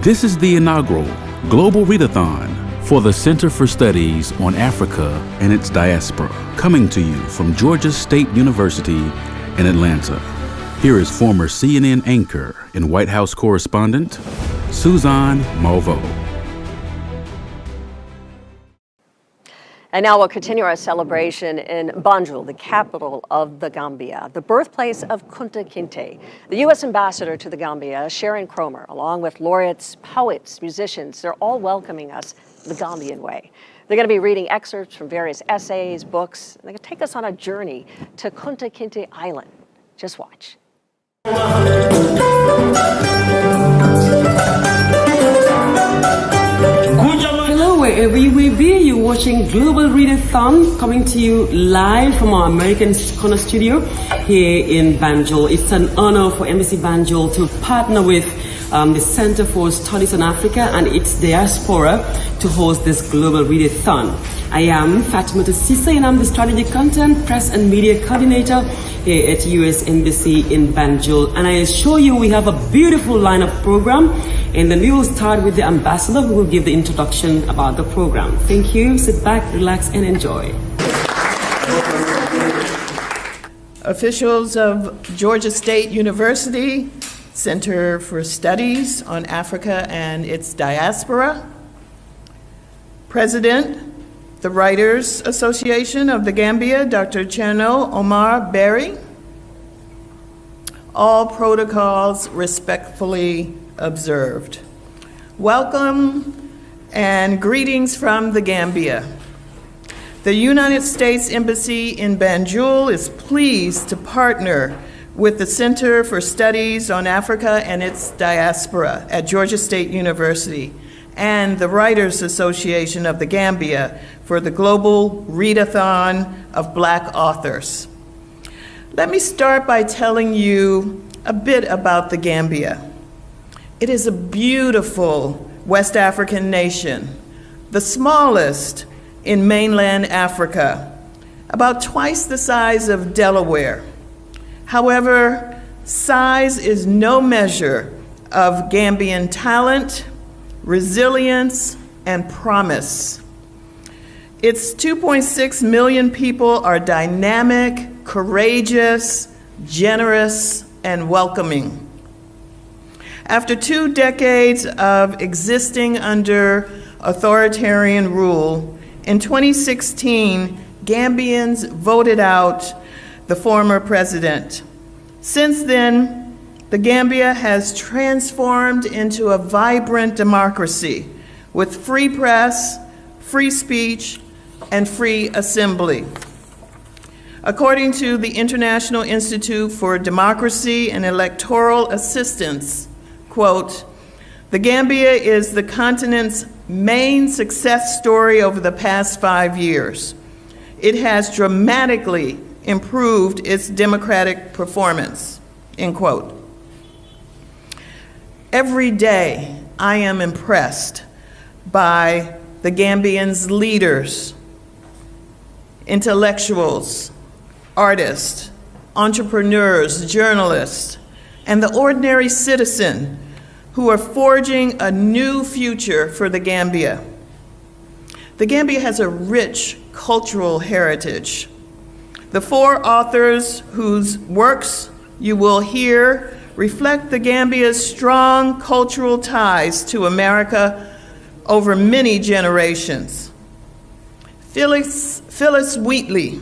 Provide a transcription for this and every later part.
This is the inaugural Global Readathon for the Center for Studies on Africa and Its Diaspora, coming to you from Georgia State University in Atlanta. Here is former CNN anchor and White House correspondent, Suzanne Malveaux. And now we'll continue our celebration in Banjul, the capital of the Gambia, the birthplace of Kunta Kinte. The U.S. ambassador to the Gambia, Sharon Cromer, along with laureates, poets, musicians, they're all welcoming us the Gambian way. They're going to be reading excerpts from various essays, books, and they're going to take us on a journey to Kunta Kinte Island. Just watch. Hello, wherever you may be, you're watching Global Readathon, coming to you live from our American Corner studio here in Banjul. It's an honor for Embassy Banjul to partner with the Center for Studies on Africa and Its Diaspora to host this Global Readathon. I am Fatima Sisa, and I'm the Strategic Content, Press and Media Coordinator here at U.S. Embassy in Banjul. And I assure you we have a beautiful lineup program, and then we will start with the ambassador who will give the introduction about the program. Thank you. Sit back, relax, and enjoy. Officials of Georgia State University, Center for Studies on Africa and Its Diaspora, President, the Writers Association of the Gambia, Dr. Cherno Omar Berry, all protocols respectfully observed. Welcome and greetings from the Gambia. The United States Embassy in Banjul is pleased to partner with the Center for Studies on Africa and Its Diaspora at Georgia State University and the Writers Association of the Gambia for the Global Readathon of Black Authors. Let me start by telling you a bit about the Gambia. It is a beautiful West African nation, the smallest in mainland Africa, about twice the size of Delaware. However, size is no measure of Gambian talent, resilience, and promise. Its 2.6 million people are dynamic, courageous, generous, and welcoming. After 2 decades of existing under authoritarian rule, in 2016, Gambians voted out the former president. Since then, the Gambia has transformed into a vibrant democracy with free press, free speech, and free assembly. According to the International Institute for Democracy and Electoral Assistance, quote, "The Gambia is the continent's main success story over the past 5 years. It has dramatically improved its democratic performance," end quote. Every day, I am impressed by the Gambians' leaders, intellectuals, artists, entrepreneurs, journalists, and the ordinary citizen who are forging a new future for the Gambia. The Gambia has a rich cultural heritage. The 4 authors whose works you will hear reflect the Gambia's strong cultural ties to America over many generations. Phyllis Wheatley,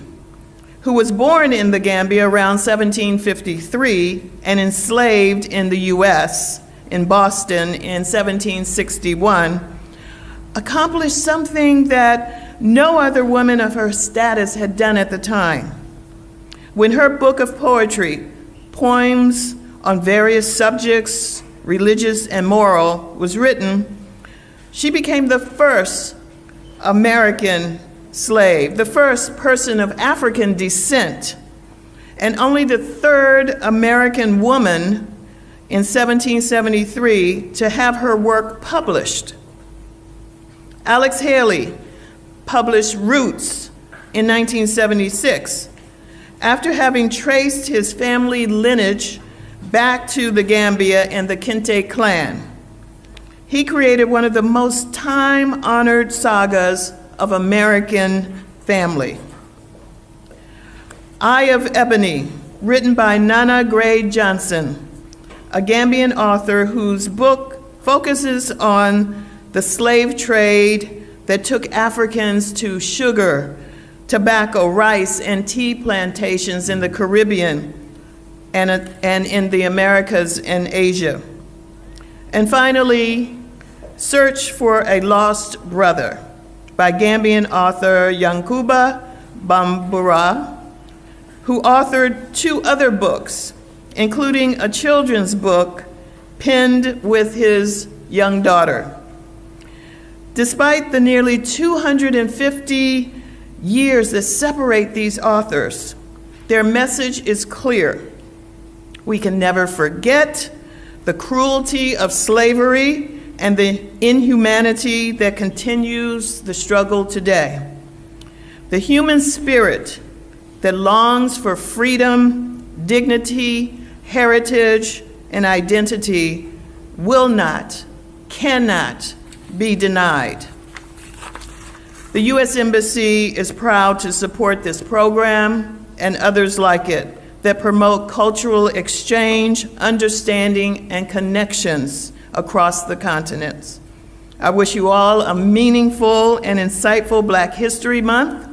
who was born in the Gambia around 1753 and enslaved in the U.S. in Boston in 1761, accomplished something that no other woman of her status had done at the time. When her book of poetry, Poems on Various Subjects, Religious and Moral, was written, she became the first American slave, the first person of African descent, and only the 3rd American woman in 1773 to have her work published. Alex Haley published Roots in 1976 after having traced his family lineage back to the Gambia and the Kinte clan. he created one of the most time-honored sagas of American family. Eye of Ebony, written by Nana Gray Johnson, a Gambian author whose book focuses on the slave trade that took Africans to sugar, tobacco, rice, and tea plantations in the Caribbean and in the Americas and Asia. And finally, Search for a Lost Brother by Gambian author Yankuba Bambura, who authored 2 other books, including a children's book penned with his young daughter. Despite the nearly 250 years that separate these authors, their message is clear. We can never forget the cruelty of slavery and the inhumanity that continues the struggle today. The human spirit that longs for freedom, dignity, heritage, and identity will not, cannot be denied. The U.S. Embassy is proud to support this program and others like it that promote cultural exchange, understanding, and connections across the continents. I wish you all a meaningful and insightful Black History Month.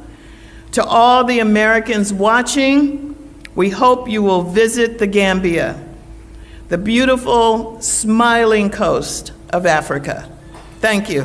To all the Americans watching, we hope you will visit the Gambia, the beautiful, smiling coast of Africa. Thank you.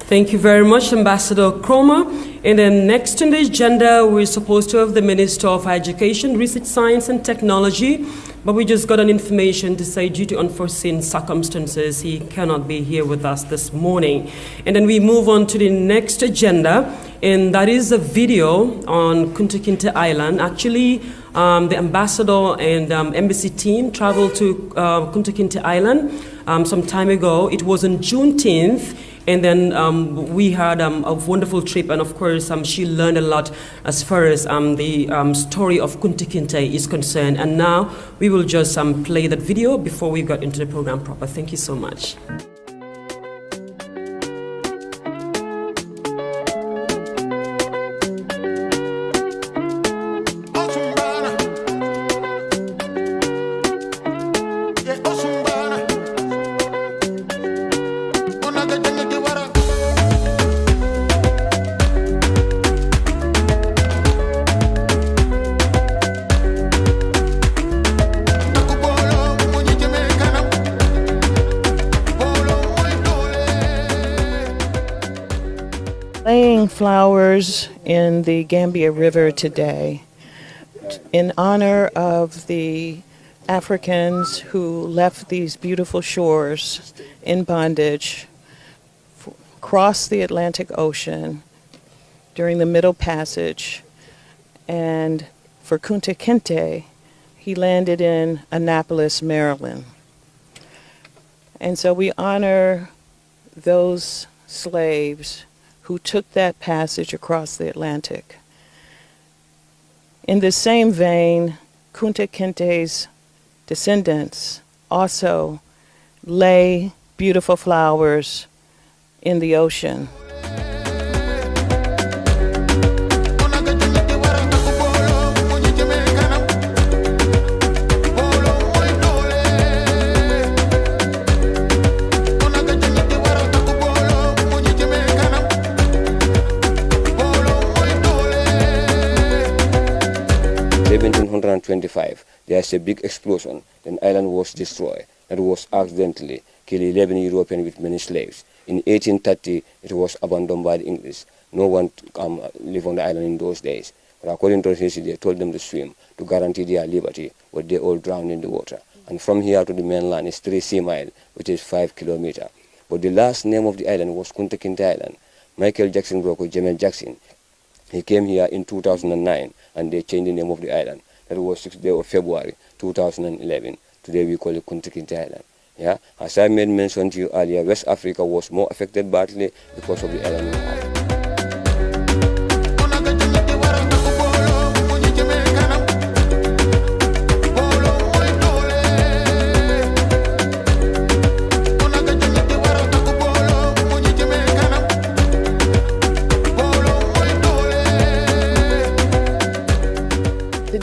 Thank you very much, Ambassador Cromer. And then next on the agenda, we're supposed to have the Minister of Education, Research, Science, and Technology, but we just got an information to say due to unforeseen circumstances, he cannot be here with us this morning. And then we move on to the next agenda, and that is a video on Kunta Kinte Island. Actually, the ambassador and embassy team traveled to Kunta Kinte Island some time ago. It was on June 10th. And then we had a wonderful trip, and of course, she learned a lot as far as the story of Kunta Kinte is concerned. And now we will just play that video before we got into the program proper. Thank you so much. Laying flowers in the Gambia River today in honor of the Africans who left these beautiful shores in bondage, crossed the Atlantic Ocean during the Middle Passage, and for Kunta Kinte, he landed in Annapolis, Maryland. And so we honor those slaves who took that passage across the Atlantic. In the same vein, Kunta Kinte's descendants also lay beautiful flowers in the ocean. There's a big explosion, then island was destroyed. That was accidentally killed 11 Europeans with many slaves. In 1830, it was abandoned by the English. No one lived on the island in those days. But according to history, they told them to swim to guarantee their liberty, but they all drowned in the water. And from here to the mainland is 3 sea miles, which is 5 kilometers. But the last name of the island was Kunta Kinte Island. Michael Jackson broke with Jamel Jackson. He came here in 2009, and they changed the name of the island. That was 6th day of February 2011. Today we call it Kunta Kinte Island. Yeah? As I made mention to you earlier, West Africa was more affected badly because of the island we have.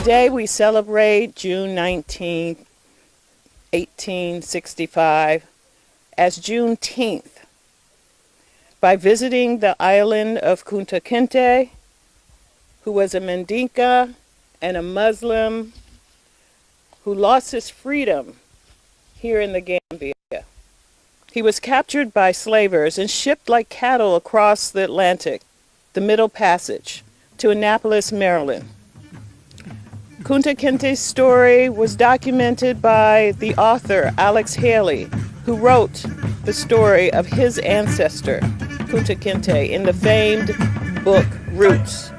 Today we celebrate June 19, 1865 as Juneteenth by visiting the island of Kunta Kinte, who was a Mandinka and a Muslim who lost his freedom here in the Gambia. He was captured by slavers and shipped like cattle across the Atlantic, the Middle Passage, to Annapolis, Maryland. Kunta Kinte's story was documented by the author Alex Haley, who wrote the story of his ancestor, Kunta Kinte, in the famed book Roots.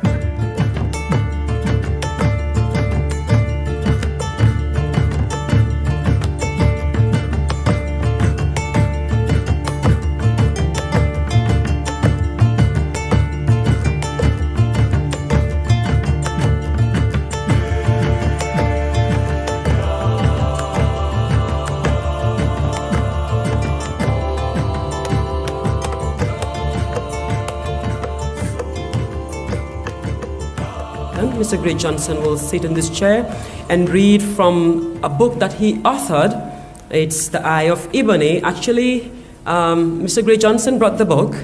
Mr. Gray Johnson will sit in this chair and read from a book that he authored. It's The Eye of Ebony. Actually, Mr. Gray Johnson brought the book,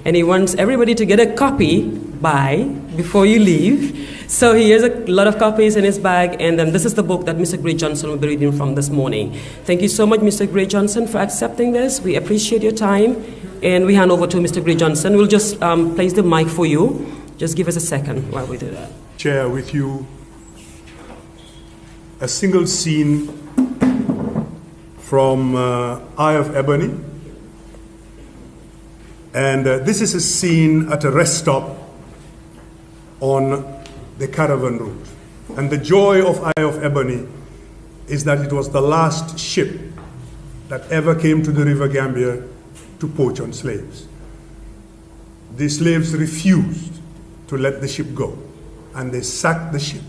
and he wants everybody to get a copy before you leave. So he has a lot of copies in his bag, and then this is the book that Mr. Gray Johnson will be reading from this morning. Thank you so much, Mr. Gray Johnson, for accepting this. We appreciate your time, and we hand over to Mr. Gray Johnson. We'll just place the mic for you. Just give us a second while we do that. Share with you a single scene from Eye of Ebony. And this is a scene at a rest stop on the caravan route. And the joy of Eye of Ebony is that it was the last ship that ever came to the River Gambia to poach on slaves. The slaves refused to let the ship go, and they sacked the ship.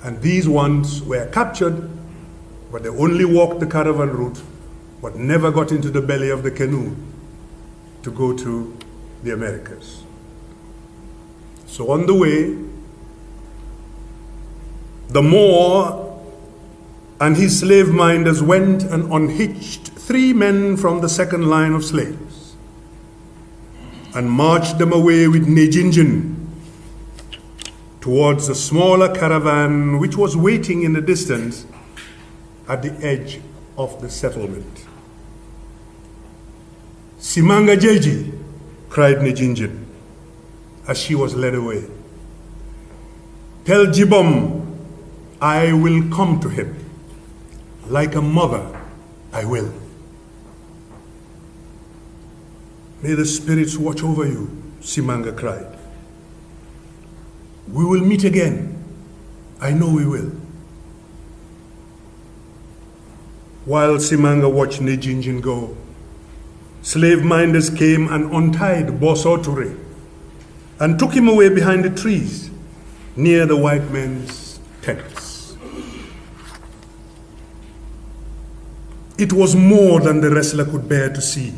And these ones were captured, but they only walked the caravan route, but never got into the belly of the canoe to go to the Americas. So on the way, the Moor and his slave minders went and unhitched 3 men from the second line of slaves and marched them away with Nejinjin towards a smaller caravan which was waiting in the distance at the edge of the settlement. Simanga Jeji, cried Nejinjin as she was led away. Tell Jibom, I will come to him. Like a mother, I will. May the spirits watch over you, Simanga cried. We will meet again. I know we will. While Simanga watched Nejinjin go, slave minders came and untied Boso Ture and took him away behind the trees near the white men's tents. It was more than the wrestler could bear to see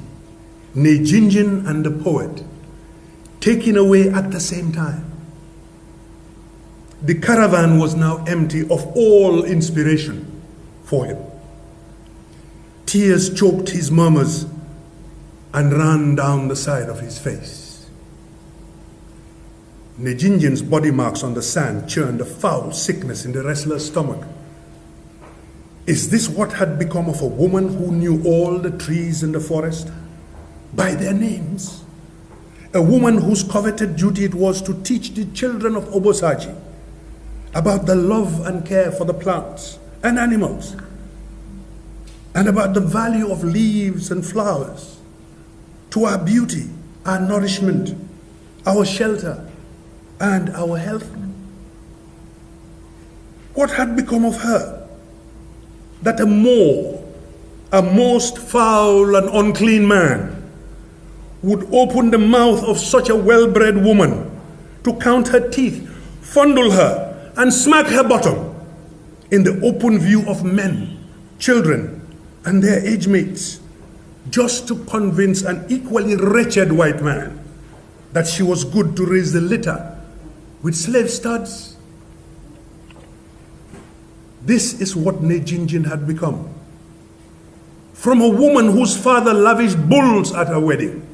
Nejinjin and the poet taken away at the same time. The caravan was now empty of all inspiration for him. Tears choked his murmurs and ran down the side of his face. Nejinjin's body marks on the sand churned a foul sickness in the wrestler's stomach. Is this what had become of a woman who knew all the trees in the forest by their names? A woman whose coveted duty it was to teach the children of Obosaji about the love and care for the plants and animals, and about the value of leaves and flowers to our beauty, our nourishment, our shelter, and our health. What had become of her that a Moor, a most foul and unclean man, would open the mouth of such a well-bred woman to count her teeth, fondle her, and smack her bottom in the open view of men, children, and their age mates, just to convince an equally wretched white man that she was good to raise the litter with slave studs? This is what Nejinjin had become. From a woman whose father lavished bulls at her wedding,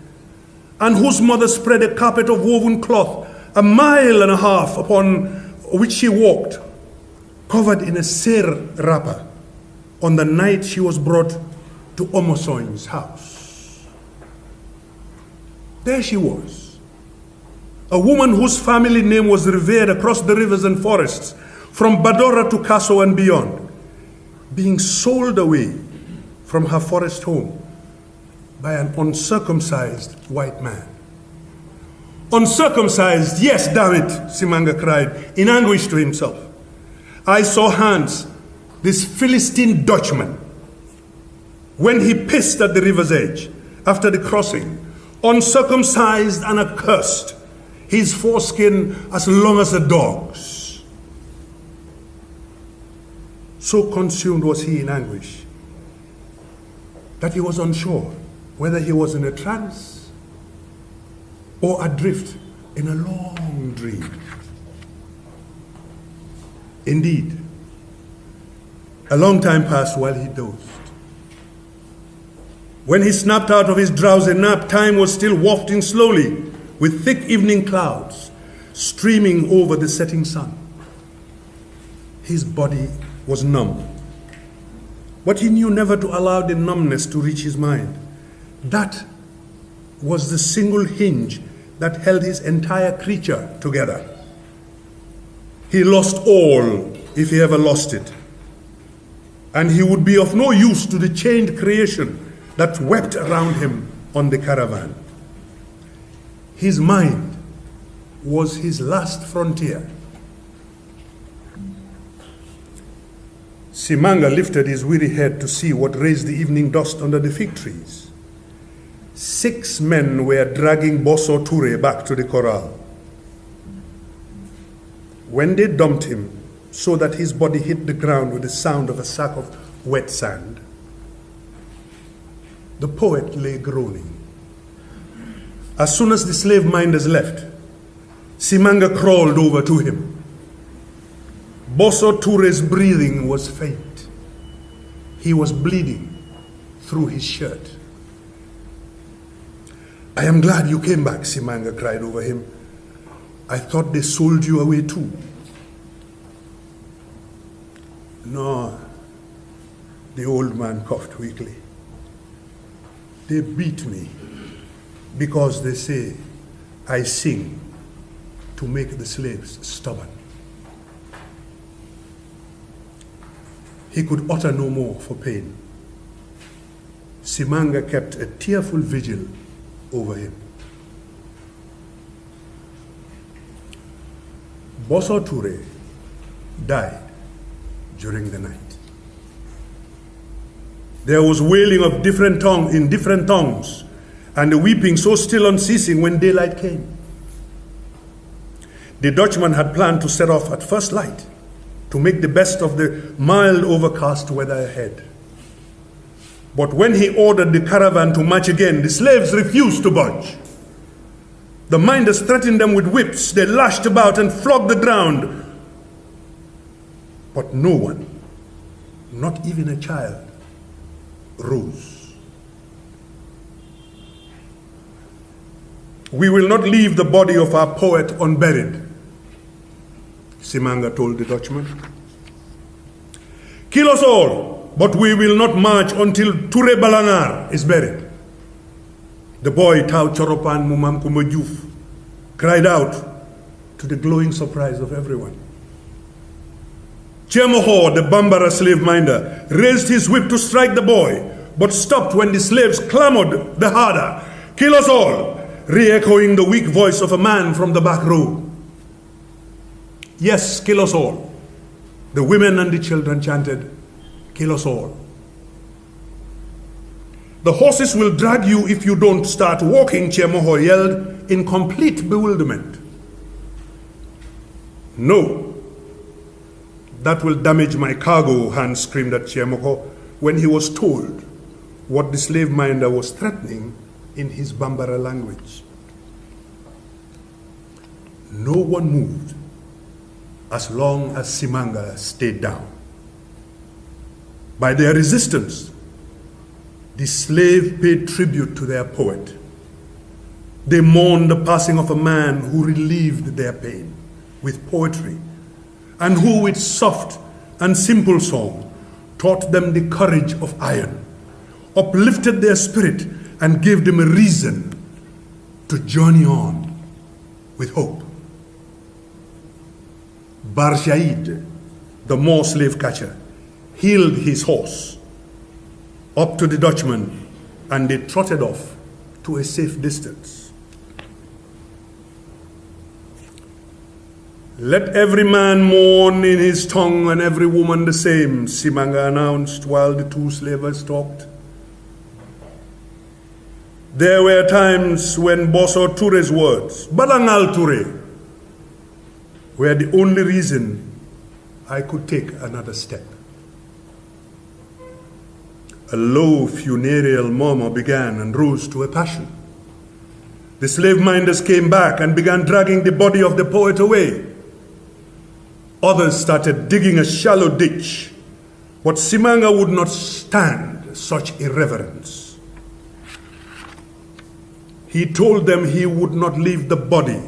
and whose mother spread a carpet of woven cloth 1.5 miles upon which she walked, covered in a ser wrapper, on the night she was brought to Omosoin's house. There she was, a woman whose family name was revered across the rivers and forests, from Badora to Kaso and beyond, being sold away from her forest home by an uncircumcised white man. Uncircumcised, yes, damn it, Simanga cried in anguish to himself. I saw Hans, this Philistine Dutchman, when he pissed at the river's edge after the crossing, uncircumcised and accursed, his foreskin as long as a dog's. So consumed was he in anguish that he was unsure whether he was in a trance or adrift in a long dream. Indeed, a long time passed while he dozed. When he snapped out of his drowsy nap, time was still wafting slowly with thick evening clouds streaming over the setting sun. His body was numb, but he knew never to allow the numbness to reach his mind. That was the single hinge that held his entire creature together. He lost all if he ever lost it, and he would be of no use to the chained creation that wept around him on the caravan. His mind was his last frontier. Simanga lifted his weary head to see what raised the evening dust under the fig trees. 6 men were dragging Bosso Toure back to the corral. When they dumped him so that his body hit the ground with the sound of a sack of wet sand, the poet lay groaning. As soon as the slave minders left, Simanga crawled over to him. Bosso Toure's breathing was faint. He was bleeding through his shirt. I am glad you came back, Simanga cried over him. I thought they sold you away too. No, the old man coughed weakly. They beat me because they say I sing to make the slaves stubborn. He could utter no more for pain. Simanga kept a tearful vigil over him. Bosso Toure died during the night. There was wailing of in different tongues, and the weeping so still unceasing when daylight came. The Dutchman had planned to set off at first light to make the best of the mild overcast weather ahead. But when he ordered the caravan to march again, the slaves refused to budge. The minders threatened them with whips. They lashed about and flogged the ground. But no one, not even a child, rose. We will not leave the body of our poet unburied, Simanga told the Dutchman. Kill us all, but we will not march until Toure Balangar is buried. The boy Tau Choropan Mumam Kumajuf cried out to the glowing surprise of everyone. Chemoho, the Bambara slave minder, raised his whip to strike the boy, but stopped when the slaves clamored the harder. Kill us all, re-echoing the weak voice of a man from the back row. Yes, kill us all. The women and the children chanted, kill us all. The horses will drag you if you don't start walking, Chemoho yelled in complete bewilderment. No, that will damage my cargo, Hans screamed at Chemoho when he was told what the slave minder was threatening in his Bambara language. No one moved as long as Simanga stayed down. By their resistance, the slave paid tribute to their poet. They mourned the passing of a man who relieved their pain with poetry, and who with soft and simple song taught them the courage of iron, uplifted their spirit, and gave them a reason to journey on with hope. Bar Shaid, the Moor slave catcher, heeled his horse up to the Dutchman, and they trotted off to a safe distance. Let every man mourn in his tongue and every woman the same, Simanga announced while the two slavers talked. There were times when Boso Toure's words, Balangal Toure, were the only reason I could take another step. A low funereal murmur began and rose to a passion. The slave minders came back and began dragging the body of the poet away. Others started digging a shallow ditch, but Simanga would not stand such irreverence. He told them he would not leave the body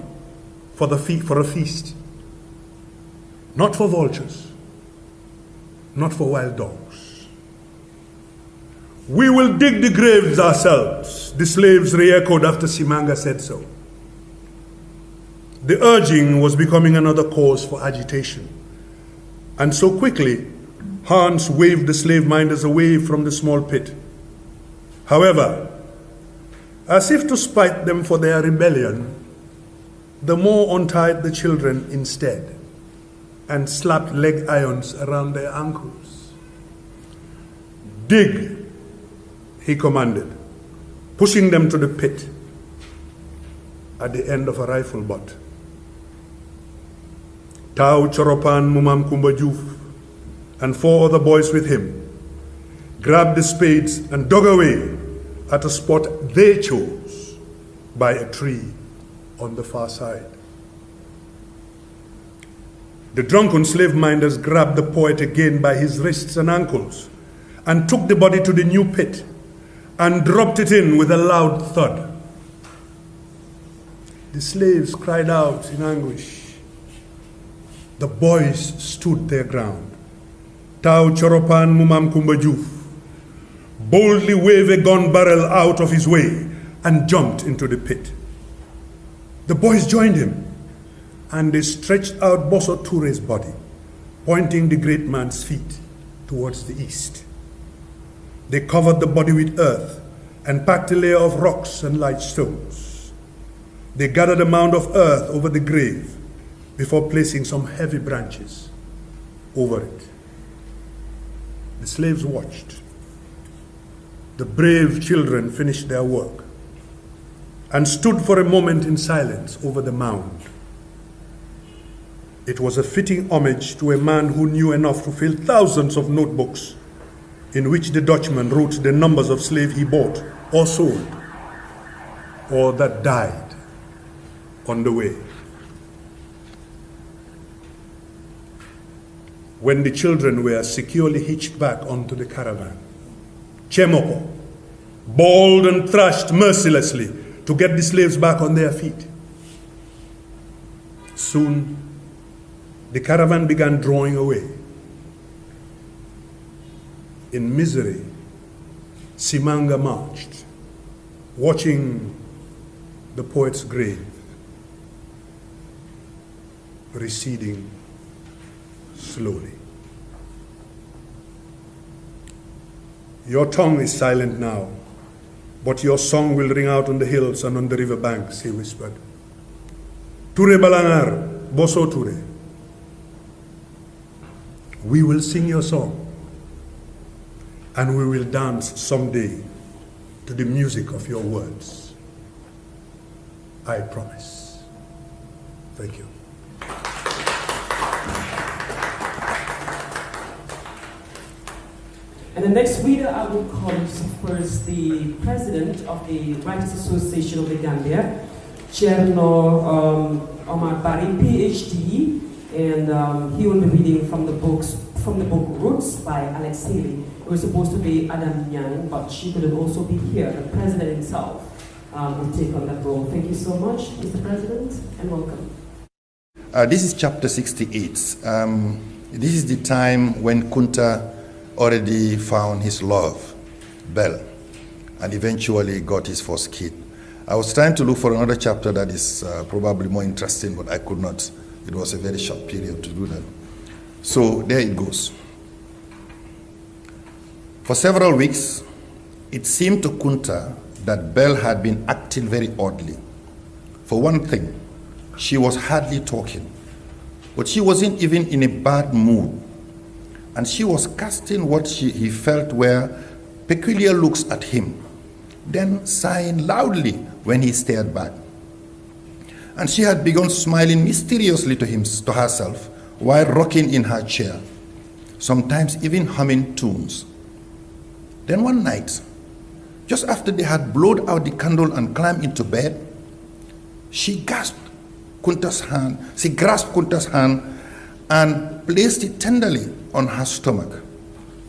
for a feast, not for vultures, not for wild dogs. We will dig the graves ourselves, the slaves re-echoed after Simanga said so. The urging was becoming another cause for agitation. And so quickly, Hans waved the slave minders away from the small pit. However, as if to spite them for their rebellion, the Moor untied the children instead and slapped leg irons around their ankles. Dig, he commanded, pushing them to the pit at the end of a rifle butt. Tau Choropan Mumam Kumba Juf and 4 other boys with him grabbed the spades and dug away at a spot they chose by a tree on the far side. The drunken slave minders grabbed the poet again by his wrists and ankles and took the body to the new pit and dropped it in with a loud thud. The slaves cried out in anguish. The boys stood their ground. Tau Choropan Mumam Kumbajuf boldly waved a gun barrel out of his way and jumped into the pit. The boys joined him, and they stretched out Boso Toure's body, pointing the great man's feet towards the east. They covered the body with earth and packed a layer of rocks and light stones. They gathered a mound of earth over the grave before placing some heavy branches over it. The slaves watched. The brave children finished their work and stood for a moment in silence over the mound. It was a fitting homage to a man who knew enough to fill thousands of notebooks in which the Dutchman wrote the numbers of slaves he bought or sold, or that died on the way. When the children were securely hitched back onto the caravan, Chemoko bawled and thrashed mercilessly to get the slaves back on their feet. Soon, the caravan began drawing away. In misery, Simanga marched, watching the poet's grave receding slowly. Your tongue is silent now, but your song will ring out on the hills and on the river banks, he whispered. Toure Balangar, Boso Toure. We will sing your song, and we will dance someday to the music of your words. I promise. Thank you. And the next reader I will call is first the president of the Writers Association of the Gambia, Cherno Omar Bari, PhD, and he will be reading from the book Roots by Alex Haley. It was supposed to be Adam Yang, but she couldn't also be here. The president himself will take on that role. Thank you so much, Mr. President, and welcome. This is chapter 68. This is the time when Kunta already found his love, Bell, and eventually got his first kid. I was trying to look for another chapter that is probably more interesting, but I could not. It was a very short period to do that. So there it goes. For several weeks, it seemed to Kunta that Bell had been acting very oddly. For one thing, she was hardly talking, but she wasn't even in a bad mood. And she was casting what he felt were peculiar looks at him, then sighing loudly when he stared back. And she had begun smiling mysteriously to herself while rocking in her chair, sometimes even humming tunes. Then one night, just after they had blown out the candle and climbed into bed, she grasped Kunta's hand and placed it tenderly on her stomach.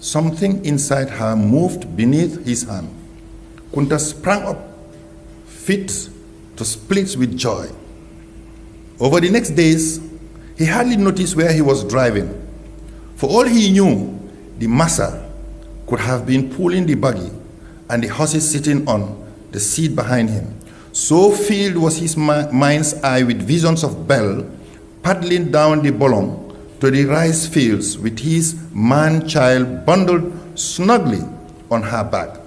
Something inside her moved beneath his hand. Kunta sprang up, fit to split with joy. Over the next days, he hardly noticed where he was driving. For all he knew, the massa could have been pulling the buggy and the horses sitting on the seat behind him. So filled was his mind's eye with visions of Bell paddling down the Bolong to the rice fields with his man-child bundled snugly on her back.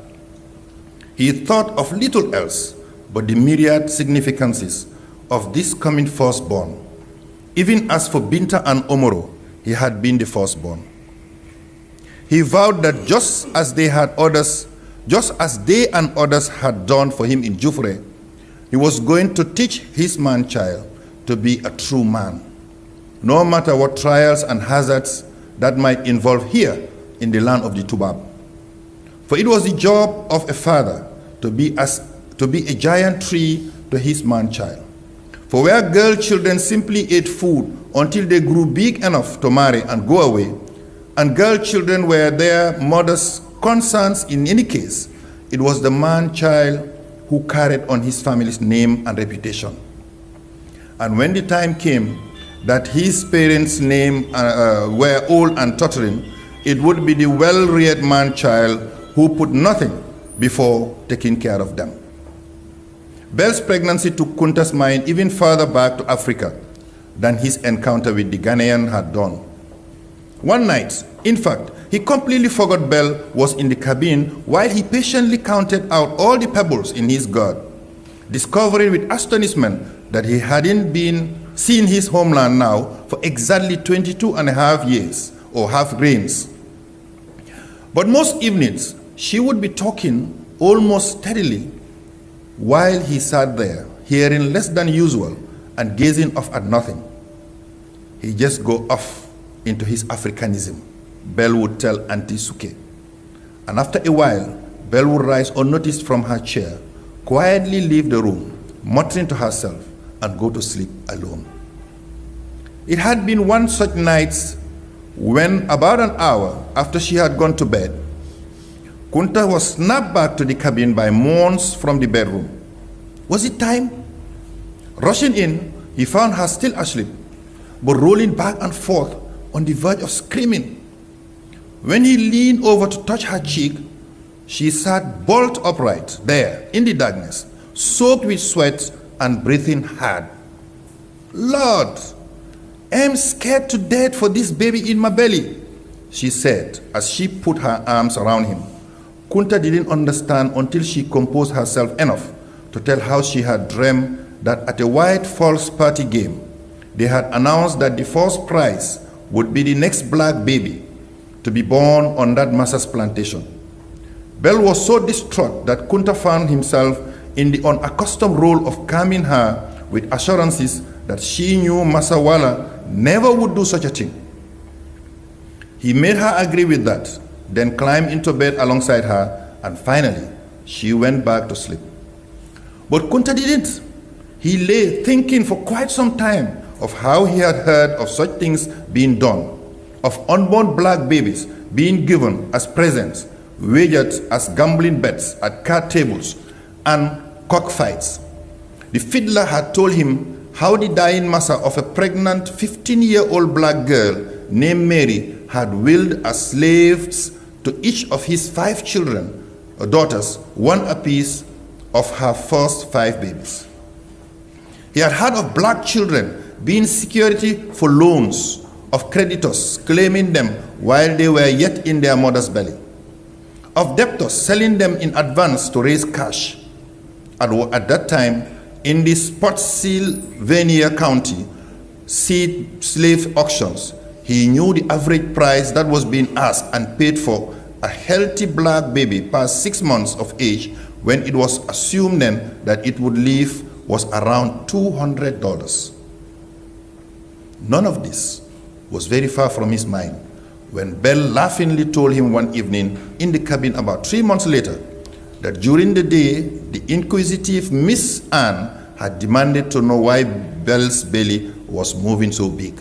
He thought of little else but the myriad significances of this coming firstborn. Even as for Binta and Omoro, he had been the firstborn. He vowed that just as they and others had done for him in Jufre, he was going to teach his man-child to be a true man, no matter what trials and hazards that might involve here in the land of the Tubab. For it was the job of a father to be a giant tree to his man-child. For where girl children simply ate food until they grew big enough to marry and go away, and girl children were their mother's concerns in any case, it was the man-child who carried on his family's name and reputation. And when the time came that his parents' name were old and tottering, it would be the well-reared man-child who put nothing before taking care of them. Bell's pregnancy took Kunta's mind even further back to Africa than his encounter with the Ghanaian had done. One night, in fact, he completely forgot Bell was in the cabin while he patiently counted out all the pebbles in his gourd, discovering with astonishment that he hadn't been seen his homeland now for exactly 22 and a half years, or half reigns. But most evenings, she would be talking almost steadily while he sat there, hearing less than usual and gazing off at nothing. He'd just go off into his Africanism, Bell would tell Auntie Suke. And after a while, Bell would rise unnoticed from her chair, quietly leave the room, muttering to herself, and go to sleep alone. It had been one such night when, about an hour after she had gone to bed, Kunta was snapped back to the cabin by moans from the bedroom. Was it time? Rushing in, he found her still asleep, but rolling back and forth on the verge of screaming. When he leaned over to touch her cheek, she sat bolt upright there in the darkness, soaked with sweat and breathing hard. Lord, I'm scared to death for this baby in my belly, she said as she put her arms around him. Kunta didn't understand until she composed herself enough to tell how she had dreamed that at a white false party game, they had announced that the first prize would be the next black baby to be born on that massa's plantation. Bell was so distraught that Kunta found himself in the unaccustomed role of calming her with assurances that she knew Massa Wala never would do such a thing. He made her agree with that, then climbed into bed alongside her, and finally, she went back to sleep. But Kunta didn't. He lay thinking for quite some time of how he had heard of such things being done, of unborn black babies being given as presents, wagered as gambling bets at card tables and cockfights. The fiddler had told him how the dying massa of a pregnant 15-year-old black girl named Mary had willed as slaves to each of his 5 children, or daughters, one apiece of her first 5 babies. He had heard of black children being security for loans of creditors claiming them while they were yet in their mother's belly, of debtors selling them in advance to raise cash. At that time, in the Spotsylvania County seed slave auctions, he knew the average price that was being asked and paid for a healthy black baby past 6 months of age, when it was assumed then that it would live, was around $200. None of this was very far from his mind when Bell laughingly told him one evening in the cabin about 3 months later that during the day the inquisitive Miss Anne had demanded to know why Bell's belly was moving so big.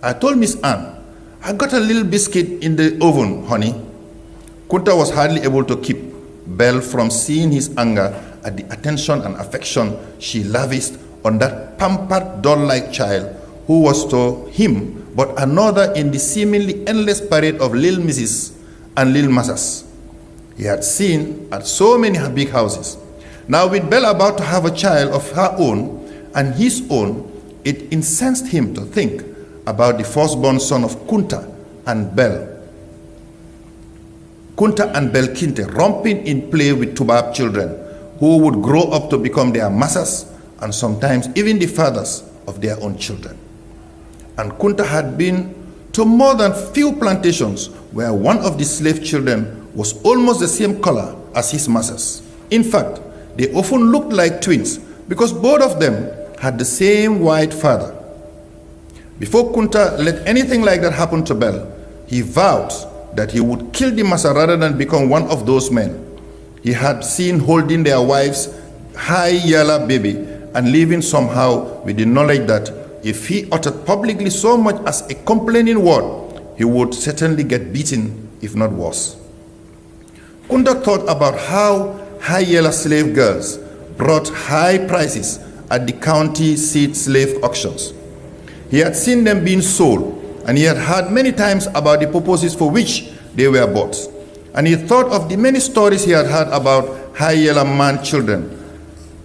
I told Miss Anne, "I got a little biscuit in the oven, honey." Kunta was hardly able to keep Bell from seeing his anger at the attention and affection she lavished on that pampered doll-like child who was to him but another in the seemingly endless parade of little misses and little massas he had seen at so many big houses. Now, with Bell about to have a child of her own and his own, it incensed him to think about the firstborn son of Kunta and Bell Kinte romping in play with Tubab children who would grow up to become their massas and sometimes even the fathers of their own children. And Kunta had been to more than few plantations where one of the slave children was almost the same color as his massas. In fact, they often looked like twins because both of them had the same white father. Before Kunta let anything like that happen to Bell, he vowed that he would kill the massa rather than become one of those men he had seen holding their wives' high yellow baby and living somehow with the knowledge that if he uttered publicly so much as a complaining word, he would certainly get beaten, if not worse. Kunta thought about how high yellow slave girls brought high prices at the county seat slave auctions. He had seen them being sold, and he had heard many times about the purposes for which they were bought. And he thought of the many stories he had heard about high yellow man children,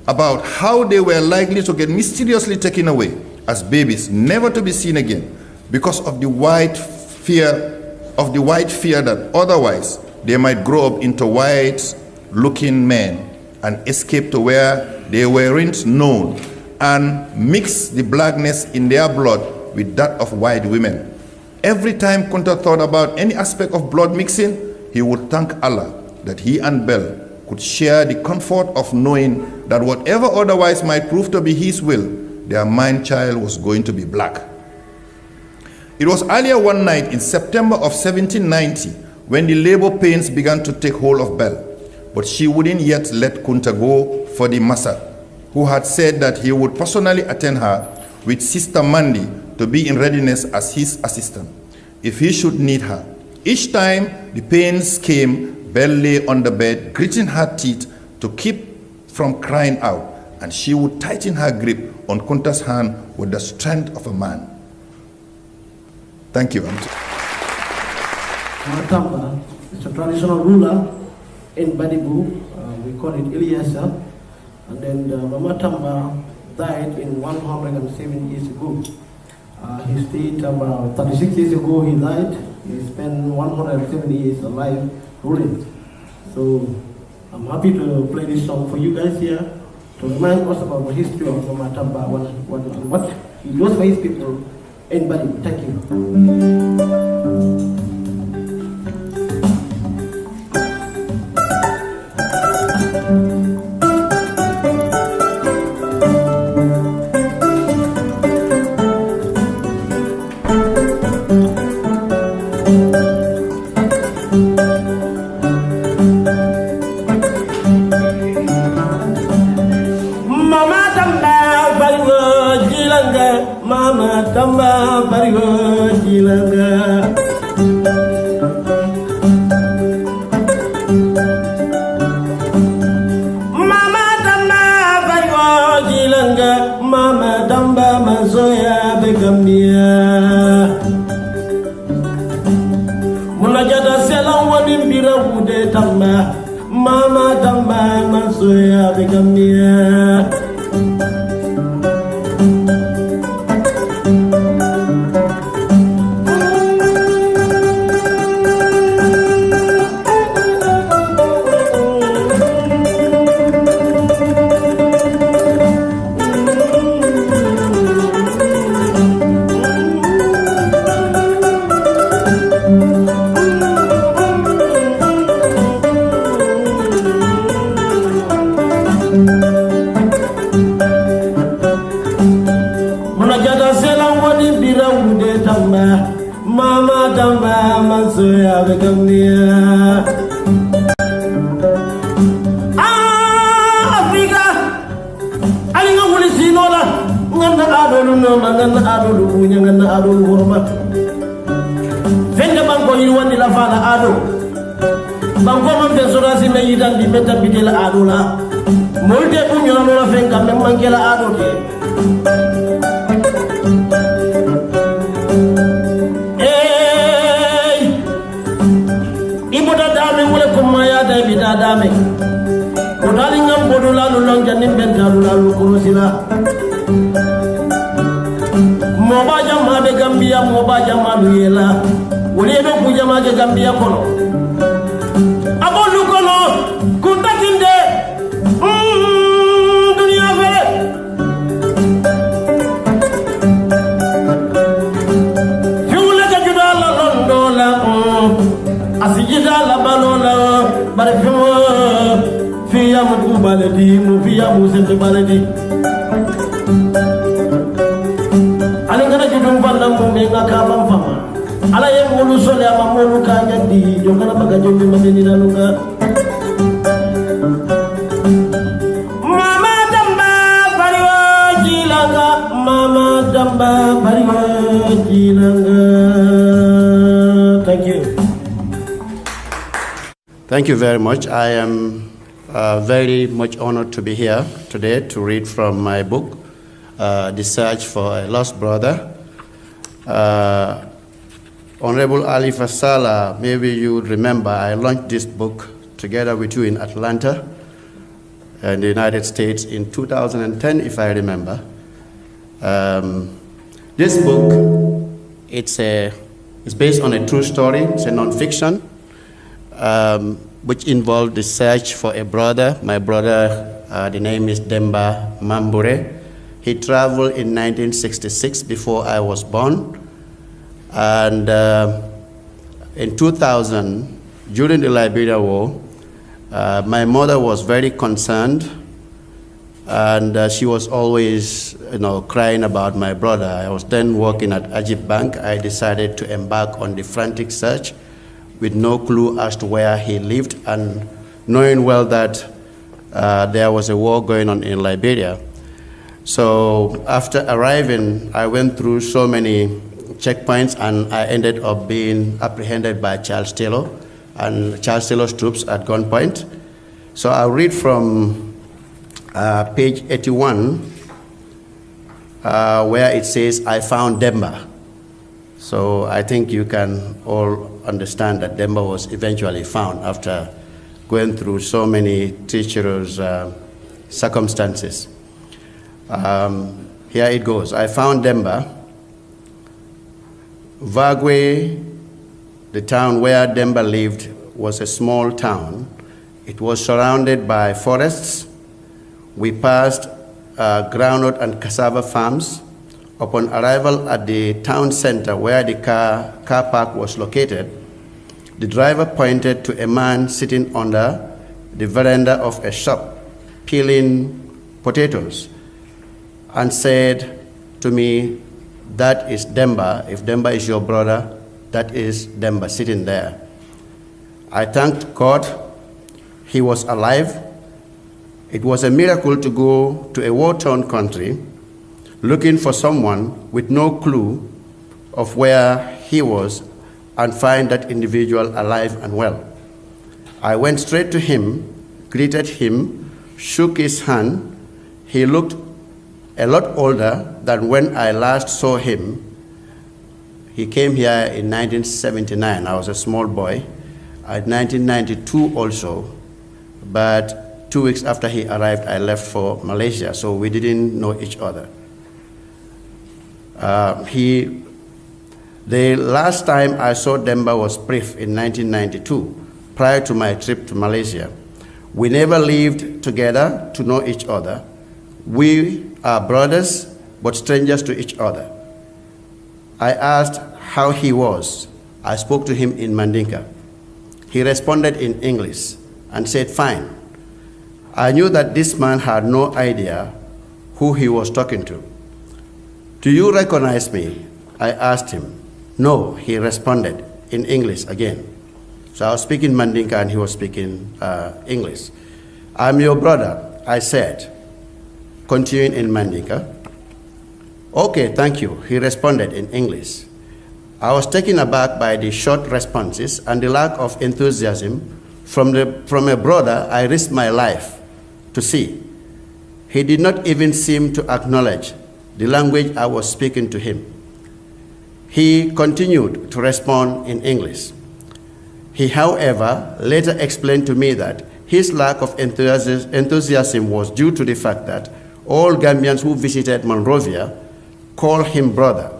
about how they were likely to get mysteriously taken away as babies, never to be seen again, because of the white fear that otherwise they might grow up into white-looking men and escape to where they weren't known and mix the blackness in their blood with that of white women. Every time Kunta thought about any aspect of blood mixing, he would thank Allah that he and Bell could share the comfort of knowing that whatever otherwise might prove to be his will, their man-child was going to be black. It was earlier one night in September of 1790 when the labor pains began to take hold of Bell, but she wouldn't yet let Kunta go for the massa, who had said that he would personally attend her with Sister Mandy to be in readiness as his assistant if he should need her. Each time the pains came, Bell lay on the bed, gritting her teeth to keep from crying out, and she would tighten her grip on Kunta's hand with the strength of a man. Thank you. Matamba is a traditional ruler in Badibu. We call it Eliasa. And then Matamba died in 107 years ago. He stayed about 36 years ago he died. He spent 107 years alive ruling. So I'm happy to play this song for you guys here to remind us about the history of Matamba, what he does for his people in Badibu. Thank you. Mama Tamba Barigo Jilanga Mama Damba Masoya the Gambia. Mama Damba Masoya the Gambia. Africa, Alinga Mulisinola, Nana Adolu no, Nana Adolu, Nana Adolu Horma. Vende Banco, you want the Lavana Ado. Banco Pesora Simeyidan, the Meta Bidela Adola. Molte Punyola Fenka, Mankela Adoke. Dame kodali ngam bodula lu lonja nimbenta lu kurosila moba jama be Gambia moba jama lu yela wole do ku jama ke Gambia kono abolu kono kuntakinde dunia fere fiula ka judala londola asijida la balola barifimo fiya mu baladi mu fiya mu sente baladi ala ngana jidum balla mu me ngaka bam fama ala yem wolu sole ama molu ka ngandi do ngana baga jombi madeni naluga mama damba bariwa jilanga mama damba bariwa jilanga. Thank you. Thank you very much. I am very much honored to be here today to read from my book, The Search for a Lost Brother. Honorable Ali Fasala, maybe you would remember I launched this book together with you in Atlanta in the United States in 2010, if I remember. This book, it's based on a true story. It's a non-fiction. Which involved the search for a brother. My brother, the name is Demba Mambure. He traveled in 1966 before I was born. And in 2000, during the Liberia War, my mother was very concerned, and she was always, crying about my brother. I was then working at Ajib Bank. I decided to embark on the frantic search with no clue as to where he lived, and knowing well that there was a war going on in Liberia. So after arriving, I went through so many checkpoints, and I ended up being apprehended by Charles Taylor and Charles Taylor's troops at gunpoint. So I'll read from page 81, where it says, I found Demba. So I think you can all understand that Demba was eventually found after going through so many treacherous circumstances. Here it goes. I found Demba. Vagwe, the town where Demba lived, was a small town. It was surrounded by forests. We passed groundnut and cassava farms. Upon arrival at the town center where the car park was located, the driver pointed to a man sitting under the veranda of a shop peeling potatoes and said to me, that is Demba. If Demba is your brother, that is Demba sitting there. I thanked God he was alive. It was a miracle to go to a war-torn country looking for someone with no clue of where he was and find that individual alive and well. I went straight to him, greeted him, shook his hand. He looked a lot older than when I last saw him. He came here in 1979. I was a small boy. In 1992 also, but 2 weeks after he arrived, I left for Malaysia, so we didn't know each other. The last time I saw Demba was brief in 1992, prior to my trip to Malaysia. We never lived together to know each other. We are brothers, but strangers to each other. I asked how he was. I spoke to him in Mandinka. He responded in English and said, fine. I knew that this man had no idea who he was talking to. Do you recognize me? I asked him. No, he responded in English again. So I was speaking Mandinka and he was speaking English. I'm your brother, I said, continuing in Mandinka. Okay, thank you, he responded in English. I was taken aback by the short responses and the lack of enthusiasm from a brother I risked my life to see. He did not even seem to acknowledge the language I was speaking to him. He continued to respond in English. He, however, later explained to me that his lack of enthusiasm was due to the fact that all Gambians who visited Monrovia called him brother.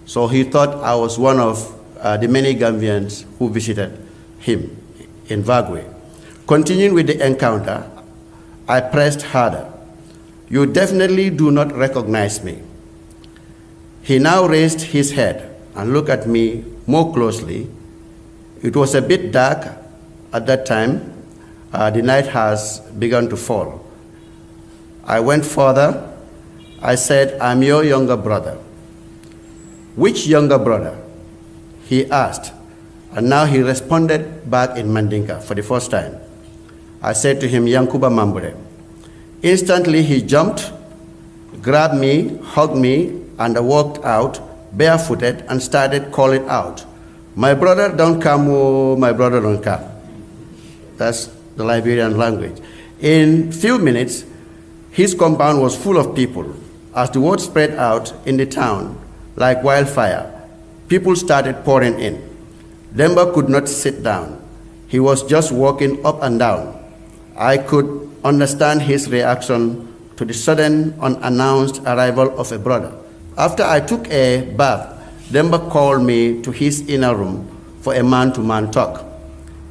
So he thought I was one of the many Gambians who visited him in Vagwe. Continuing with the encounter, I pressed harder. You definitely do not recognize me. He now raised his head and looked at me more closely. It was a bit dark at that time. The night has begun to fall. I went further. I said, I'm your younger brother. Which younger brother? He asked. And now he responded back in Mandinka for the first time. I said to him, Yankuba Mambure. Instantly he jumped, grabbed me, hugged me, and I walked out barefooted and started calling out, my brother don't come, oh, my brother don't come. That's the Liberian language. In few minutes, his compound was full of people. As the word spread out in the town like wildfire, people started pouring in. Demba could not sit down. He was just walking up and down. I could understand his reaction to the sudden unannounced arrival of a brother. After I took a bath, Demba called me to his inner room for a man-to-man talk.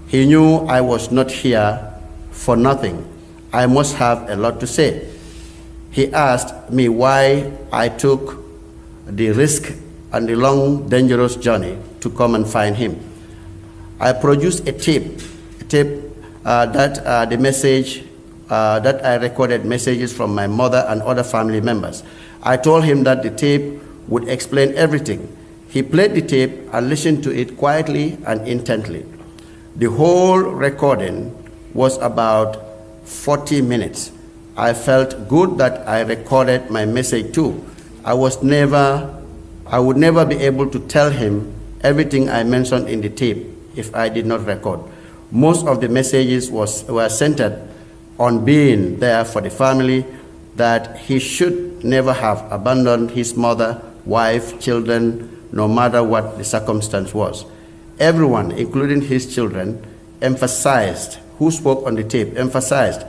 He knew I was not here for nothing. I must have a lot to say. He asked me why I took the risk and the long, dangerous journey to come and find him. I produced a tape that the message that I recorded messages from my mother and other family members. I told him that the tape would explain everything. He played the tape and listened to it quietly and intently. The whole recording was about 40 minutes. I felt good that I recorded my message too. I would never be able to tell him everything I mentioned in the tape if I did not record. Most of the messages were centered on being there for the family, that he should never have abandoned his mother, wife, children, no matter what the circumstance was. Everyone, including his children, who spoke on the tape, emphasized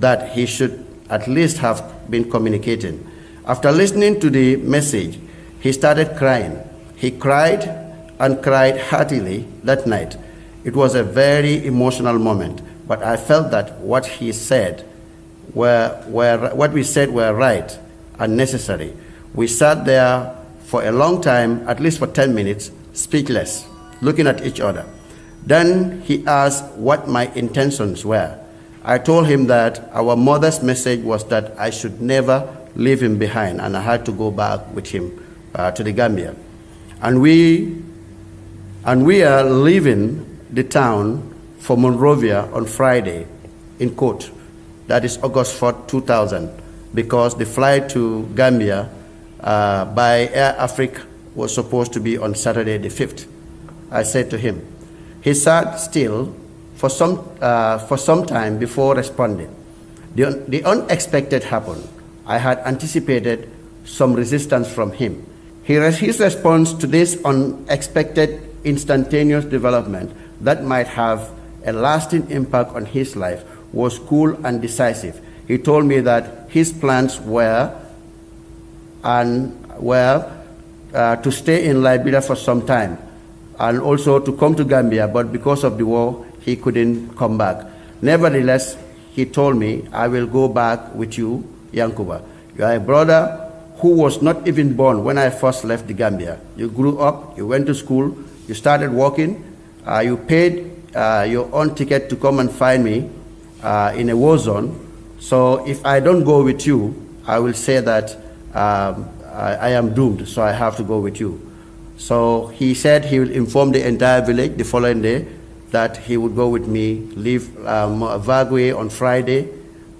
that he should at least have been communicating. After listening to the message, he started crying. He cried and cried heartily that night. It was a very emotional moment, but I felt that what we said were right and necessary. We sat there for a long time, at least for 10 minutes, speechless, looking at each other. Then he asked what my intentions were. I told him that our mother's message was that I should never leave him behind, and I had to go back with him to the Gambia. And we are leaving the town for Monrovia on Friday in court. That is August 4, 2000, because the flight to Gambia by Air Africa was supposed to be on Saturday the 5th. I said to him. He sat still for some time before responding. The unexpected happened. I had anticipated some resistance from him. His response to this unexpected, instantaneous development that might have a lasting impact on his life was cool and decisive. He told me that his plans were to stay in Liberia for some time and also to come to Gambia, but because of the war, he couldn't come back. Nevertheless, he told me, I will go back with you, Yankuba. You are a brother who was not even born when I first left the Gambia. You grew up, you went to school, you started working, you paid your own ticket to come and find me in a war zone. So if I don't go with you, I will say that I am doomed, so I have to go with you. So he said he will inform the entire village the following day that he would go with me, leave Vagwe on Friday,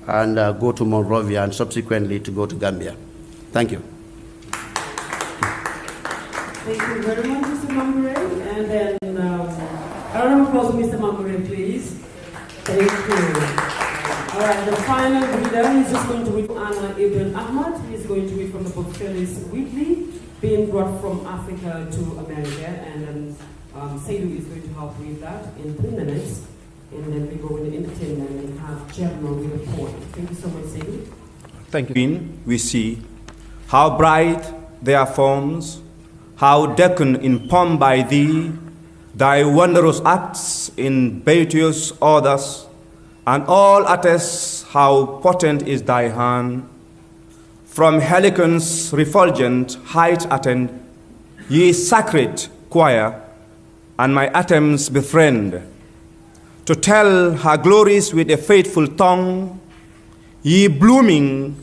and go to Monrovia, and subsequently to go to Gambia. Thank you. Thank you very much, Mr. Mamure. And then, a round of applause, Mr. Mamure, please. Thank you. All right, the final reader is just going to read Anna Ibn Ahmad. He's going to read from the book Phyllis Wheatley, being brought from Africa to America. And then Seydou is going to help read that in 3 minutes. And then we go into entertainment and have General with a poem. Thank you so much, Seydou. Thank you. We see how bright their forms, how decked in pomp by thee, thy wondrous acts in beauteous orders, and all attest how potent is thy hand. From helicons refulgent height attend, ye sacred choir, and my attempts befriend, to tell her glories with a faithful tongue. Ye blooming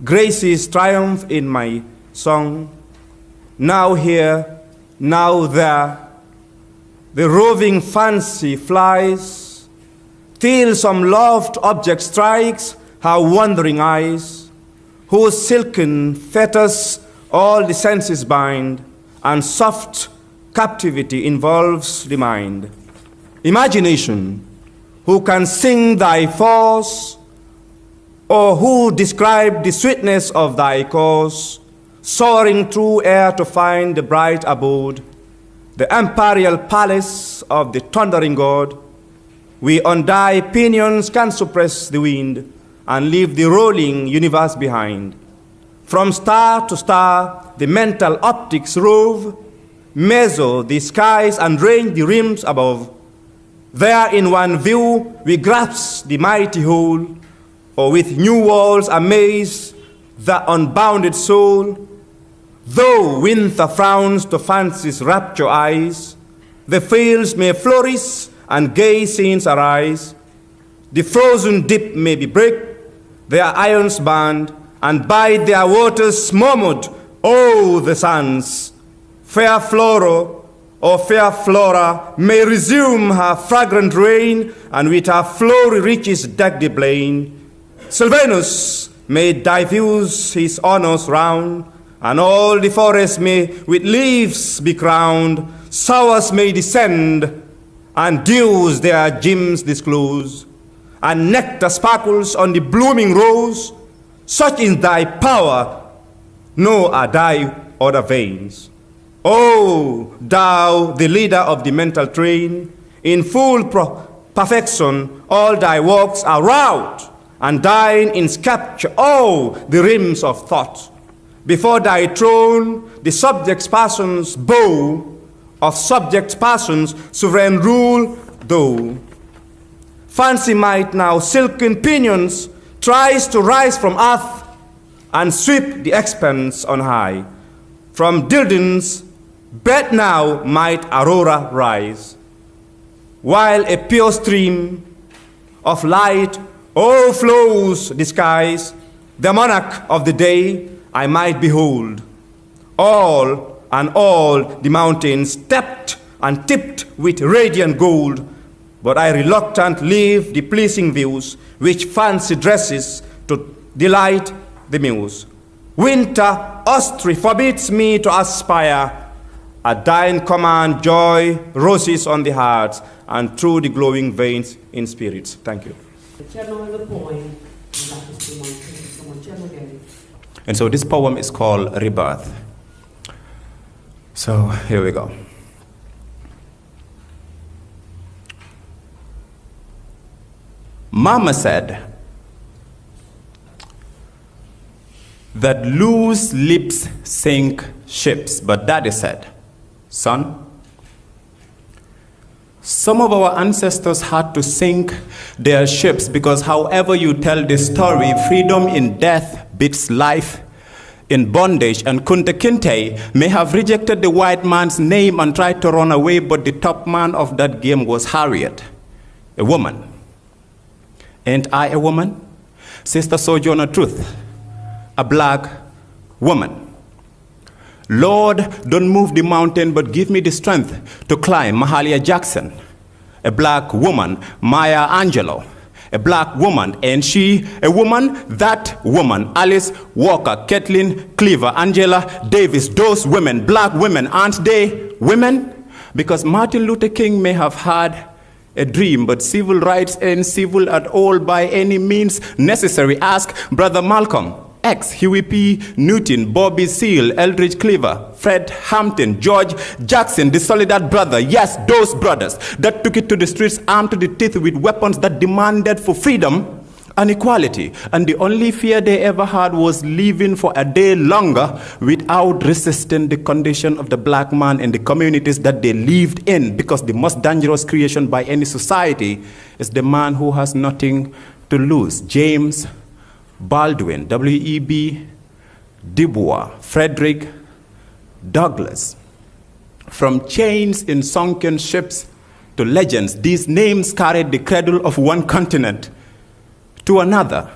graces triumph in my song. Now here, now there, the roving fancy flies, till some loved object strikes her wandering eyes, whose silken fetters all the senses bind, and soft captivity involves the mind. Imagination, who can sing thy force, or who describe the sweetness of thy course, soaring through air to find the bright abode, the imperial palace of the thundering God. We on thy pinions can suppress the wind and leave the rolling universe behind. From star to star, the mental optics rove, measure the skies and range the rims above. There in one view we grasp the mighty whole, or with new worlds amaze the unbounded soul. Though winter frowns to fancy's rapture eyes, the fields may flourish and gay scenes arise. The frozen deep may be break, their irons band, and by their waters murmured, oh, the sands. Fair Flora, or fair Flora, may resume her fragrant reign, and with her flowery riches deck the plain. Sylvanus may diffuse his honors round, and all the forests may with leaves be crowned. Showers may descend, and dews their gems disclose, and nectar sparkles on the blooming rose. Such is thy power, nor are thy other veins. O thou, the leader of the mental train, in full perfection all thy works are wrought, and thine in sculpture all the rims of thought. Before thy throne the subject's passions bow, of subject passions sovereign rule thou. Fancy might now silken pinions tries to rise from earth and sweep the expanse on high. From Dildon's bed now might Aurora rise, while a pure stream of light overflows the skies. The monarch of the day I might behold, all and all the mountains stepped and tipped with radiant gold. But I reluctant leave the pleasing views which fancy dresses to delight the muse. Winter austerity forbids me to aspire. At thine command joy roses on the hearts, and through the glowing veins in spirits. Thank you. And so this poem is called Rebirth. So here we go. Mama said that loose lips sink ships, but Daddy said, son, some of our ancestors had to sink their ships because however you tell the story, freedom in death beats life in bondage. And Kunta Kinte may have rejected the white man's name and tried to run away, but the top man of that game was Harriet, a woman. Ain't I a woman? Sister Sojourner Truth, a black woman. Lord, don't move the mountain, but give me the strength to climb. Mahalia Jackson, a black woman. Maya Angelou, a black woman. And she, a woman, that woman. Alice Walker, Kathleen Cleaver, Angela Davis, those women, black women, aren't they women? Because Martin Luther King may have had a dream, but civil rights ain't civil at all by any means necessary. Ask Brother Malcolm X, Huey P. Newton, Bobby Seale, Eldridge Cleaver, Fred Hampton, George Jackson, the Soledad brother. Yes, those brothers that took it to the streets armed to the teeth with weapons that demanded for freedom and equality. And the only fear they ever had was living for a day longer without resisting the condition of the black man in the communities that they lived in, because the most dangerous creation by any society is the man who has nothing to lose. James Baldwin, W.E.B. Du Bois, Frederick Douglass. From chains in sunken ships to legends, these names carried the cradle of one continent to another.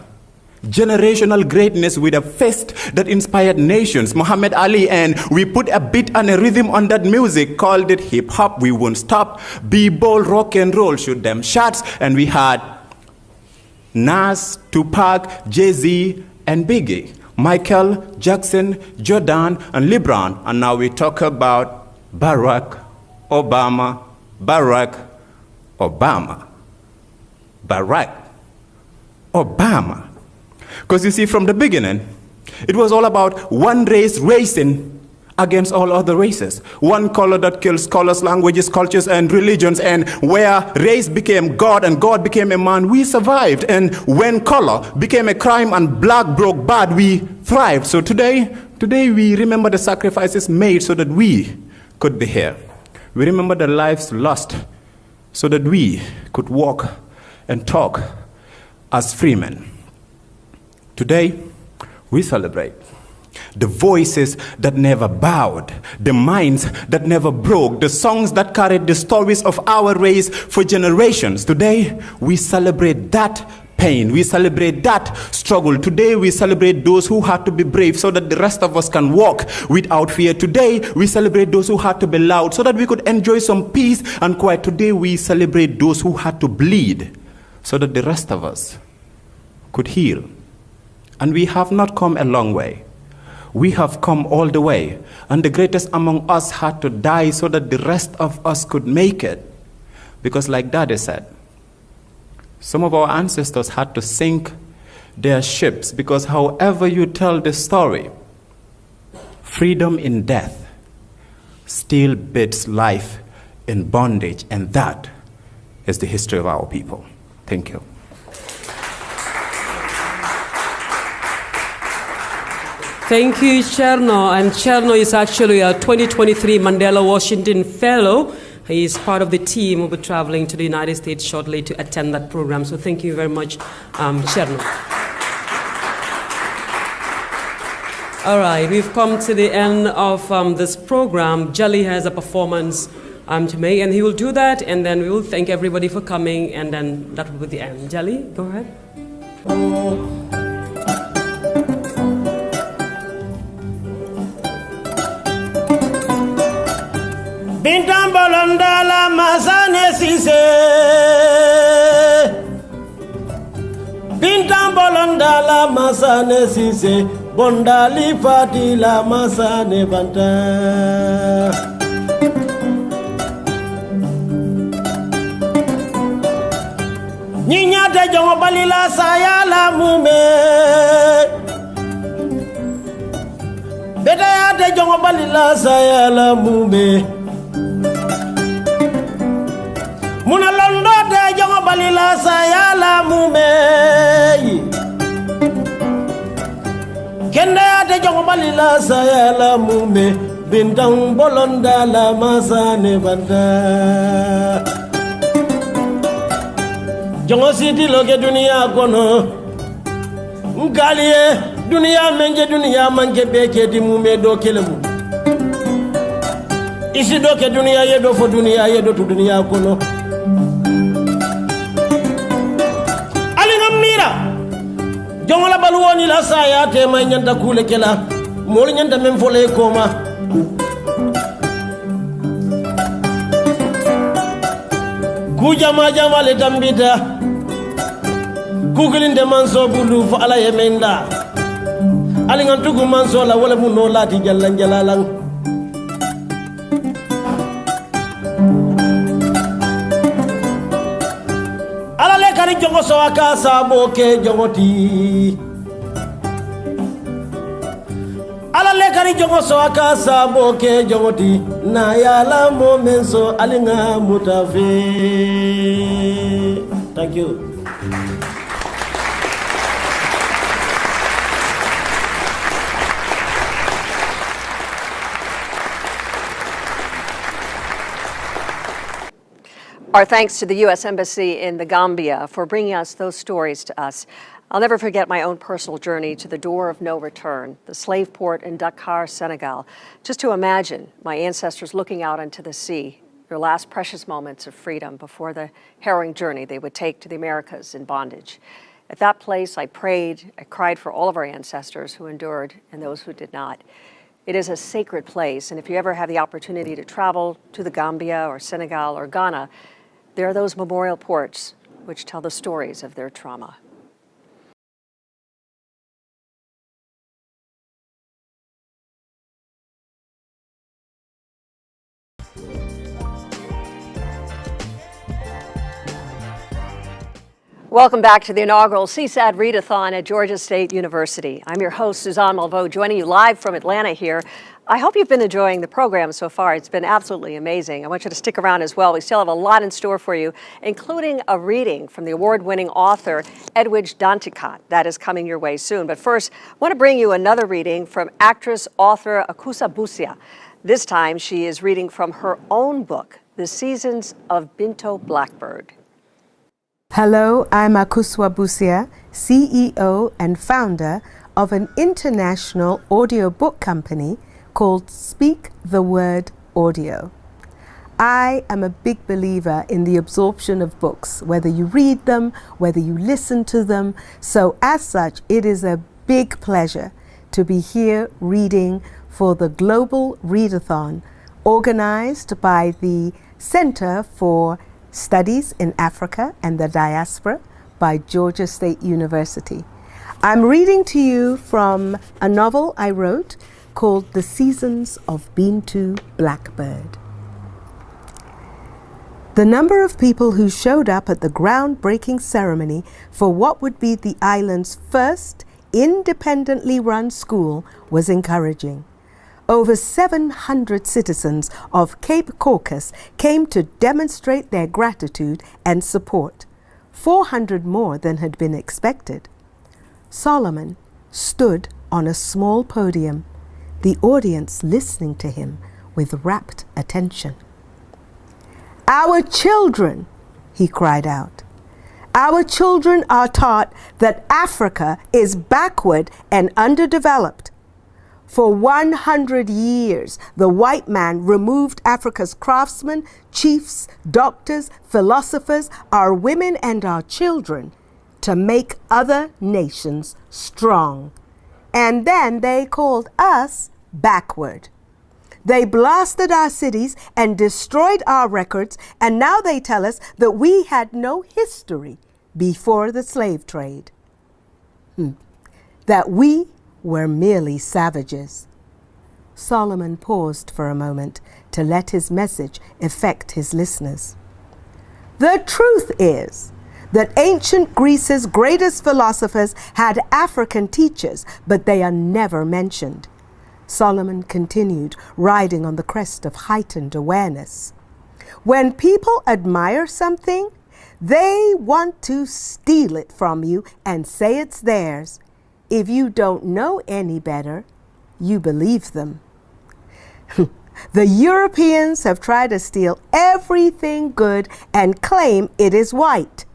Generational greatness with a fist that inspired nations. Muhammad Ali, and we put a beat and a rhythm on that music, called it hip hop. We won't stop. Be bold, rock and roll, shoot them shots. And we had Nas, Tupac, Jay-Z, and Biggie, Michael Jackson, Jordan, and LeBron. And now we talk about Barack Obama, Barack Obama, Barack Obama. Because you see, from the beginning, it was all about one race racing against all other races. One color that kills colors, languages, cultures, and religions. And where race became God and God became a man, we survived. And when color became a crime and black broke bad, we thrived. So today we remember the sacrifices made so that we could be here. We remember the lives lost so that we could walk and talk as free men. Today, we celebrate the voices that never bowed, the minds that never broke, the songs that carried the stories of our race for generations. Today, we celebrate that pain. We celebrate that struggle. Today, we celebrate those who had to be brave so that the rest of us can walk without fear. Today, we celebrate those who had to be loud so that we could enjoy some peace and quiet. Today, we celebrate those who had to bleed so that the rest of us could heal. And we have not come a long way. We have come all the way. And the greatest among us had to die so that the rest of us could make it. Because like Daddy said, some of our ancestors had to sink their ships, because however you tell the story, freedom in death still beats life in bondage. And that is the history of our people. Thank you. Thank you, Cherno. And Cherno is actually a 2023 Mandela Washington Fellow. He is part of the team who will be traveling to the United States shortly to attend that program. So thank you very much, Cherno. All right, we've come to the end of this program. Jali has a performance to make, and he will do that, and then we will thank everybody for coming, and then that will be the end. Jali, go ahead. Bintam Bolondala Masane Sise Bintam Bolondala Masane Sise Bondali Fatila Masane Banta Ninya te jongo balila sayala mume Beta ya te jongo balila sayala mume Muna londo de jongo balila sayala mume Kenda te jongo balila sayala mume Bintang bolonda la masane banda Jongo siti loke dunia kono Ngaliye dunia menje dunia manke beke di mume do kelemu Isi do ke dunia yedo fo dunia yedo tu dunia kono Jongo la baluoni la saya te may nyanta kule kela mol nyanta mem fole koma ku jama le tambita kugulinde manso bulu fo ala yemenda ali ngantugu manso la wala mu no lati jallan jalalang Kari jongo so aka sabo ke jongoti Ala le kari jongo so aka sabo ke jongoti Na yala momenso alinga mutafe Thank you. Our thanks to the U.S. Embassy in the Gambia for bringing us those stories to us. I'll never forget my own personal journey to the door of no return, the slave port in Dakar, Senegal. Just to imagine my ancestors looking out into the sea, their last precious moments of freedom before the harrowing journey they would take to the Americas in bondage. At that place, I prayed, I cried for all of our ancestors who endured and those who did not. It is a sacred place, and if you ever have the opportunity to travel to the Gambia or Senegal or Ghana, there are those memorial ports which tell the stories of their trauma. Welcome back to the inaugural CSAD Readathon at Georgia State University. I'm your host, Suzanne Malveaux, joining you live from Atlanta here. I hope you've been enjoying the program so far. It's been absolutely amazing. I want you to stick around as well. We still have a lot in store for you, including a reading from the award-winning author Edwidge Danticat. That is coming your way soon. But first, I want to bring you another reading from actress-author Akusa Busia. This time, she is reading from her own book, The Seasons of Binto Blackbird. Hello, I'm Akuswa Busia, CEO and founder of an international audiobook company called Speak the Word Audio. I am a big believer in the absorption of books, whether you read them, whether you listen to them. So as such, it is a big pleasure to be here reading for the Global Readathon, organized by the Center for Studies in Africa and the Diaspora by Georgia State University. I'm reading to you from a novel I wrote called The Seasons of Binto Blackbird. The number of people who showed up at the groundbreaking ceremony for what would be the island's first independently run school was encouraging. Over 700 citizens of Cape Caucus came to demonstrate their gratitude and support, 400 more than had been expected. Solomon stood on a small podium, the audience listening to him with rapt attention. "Our children," he cried out, "our children are taught that Africa is backward and underdeveloped. For 100 years, the white man removed Africa's craftsmen, chiefs, doctors, philosophers, our women and our children to make other nations strong. And then they called us backward. They blasted our cities and destroyed our records, and now they tell us that we had no history before the slave trade. That we were merely savages." Solomon paused for a moment to let his message affect his listeners. "The truth is that ancient Greece's greatest philosophers had African teachers, but they are never mentioned." Solomon continued, riding on the crest of heightened awareness. "When people admire something, They want to steal it from you and say it's theirs. If you don't know any better, you believe them. The Europeans have tried to steal everything good and claim it is white.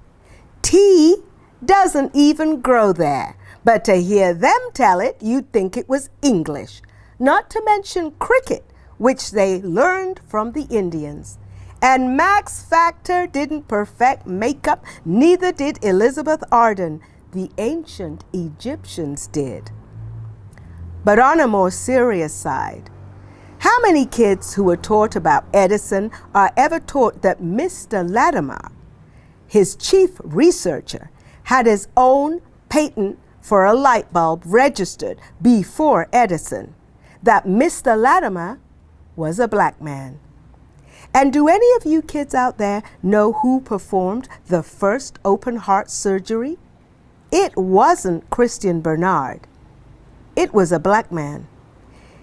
Tea doesn't even grow there, but to hear them tell it, you'd think it was English. Not to mention cricket, which they learned from the Indians. And Max Factor didn't perfect makeup, neither did Elizabeth Arden. The ancient Egyptians did. But on a more serious side, how many kids who were taught about Edison are ever taught that Mr. Latimer, his chief researcher, had his own patent for a light bulb registered before Edison, that Mr. Latimer was a black man? And do any of you kids out there know who performed the first open heart surgery? It wasn't Christian Bernard. It was a black man.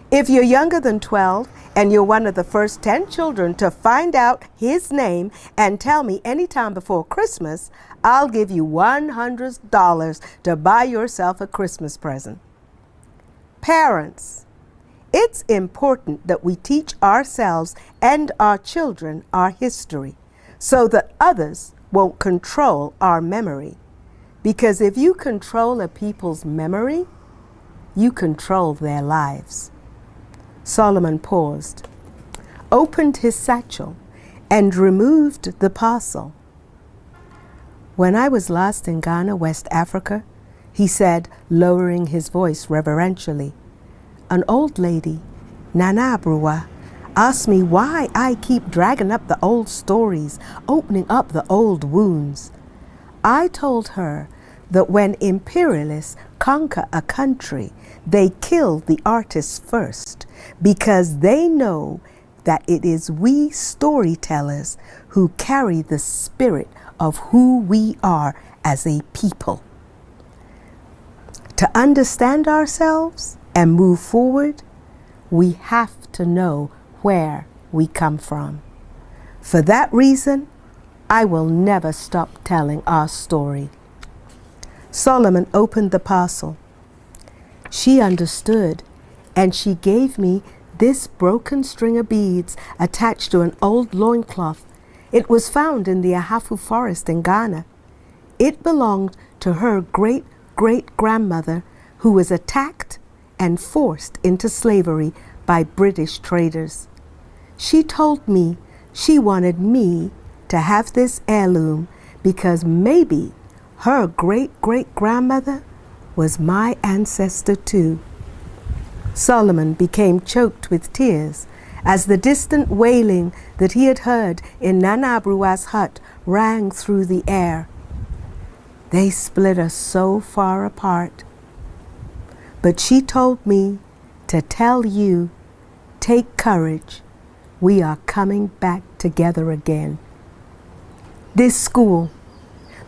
If you're younger than 12 and you're one of the first 10 children to find out his name and tell me anytime before Christmas, I'll give you $100 to buy yourself a Christmas present. Parents, it's important that we teach ourselves and our children our history so that others won't control our memory. Because if you control a people's memory, you control their lives. Solomon paused, opened his satchel, and removed the parcel. When I was last in Ghana, West Africa, he said, lowering his voice reverentially, an old lady, Nana Abruwa, asked me why I keep dragging up the old stories, opening up the old wounds. I told her that when imperialists conquer a country, they kill the artists first because they know that it is we storytellers who carry the spirit of who we are as a people. To understand ourselves and move forward, we have to know where we come from. For that reason, I will never stop telling our story. Solomon opened the parcel. She understood, and she gave me this broken string of beads attached to an old loincloth. It was found in the Ahafu forest in Ghana. It belonged to her great-great-grandmother, who was attacked and forced into slavery by British traders. She told me she wanted me to have this heirloom because maybe her great-great-grandmother was my ancestor too. Solomon became choked with tears as the distant wailing that he had heard in Nana Abruwa's hut rang through the air. They split us so far apart. But she told me to tell you, take courage, we are coming back together again. This school,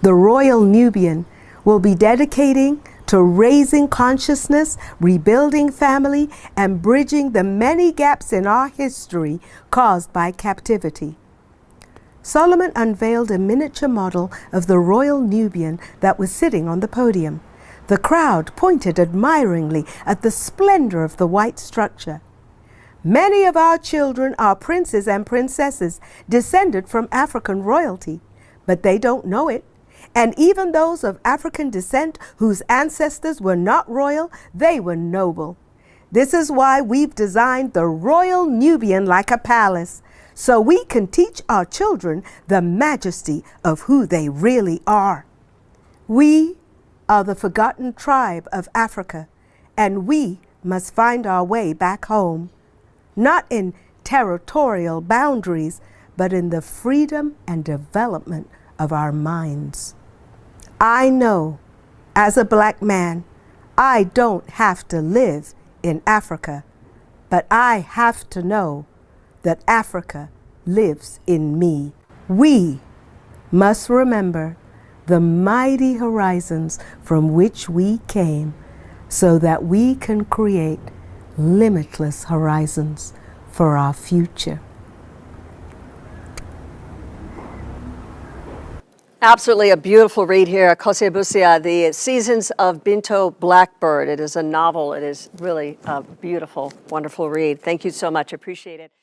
the Royal Nubian, will be dedicating to raising consciousness, rebuilding family, and bridging the many gaps in our history caused by captivity. Solomon unveiled a miniature model of the Royal Nubian that was sitting on the podium. The crowd pointed admiringly at the splendor of the white structure. Many of our children are princes and princesses descended from African royalty, but they don't know it. And even those of African descent whose ancestors were not royal, they were noble. This is why we've designed the Royal Nubian like a palace, so we can teach our children the majesty of who they really are. We are the forgotten tribe of Africa, and we must find our way back home, not in territorial boundaries, but in the freedom and development of our minds. I know, as a black man, I don't have to live in Africa, but I have to know that Africa lives in me. We must remember the mighty horizons from which we came so that we can create limitless horizons for our future. Absolutely a beautiful read here, Kose Busia, The Seasons of Binto Blackbird. It is a novel. It is really a beautiful, wonderful read. Thank you so much. Appreciate it.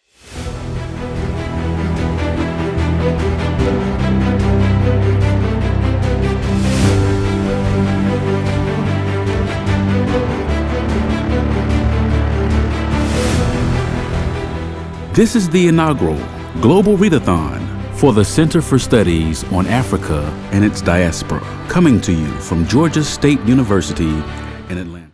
This is the inaugural Global Readathon for the Center for Studies on Africa and Its Diaspora, coming to you from Georgia State University in Atlanta.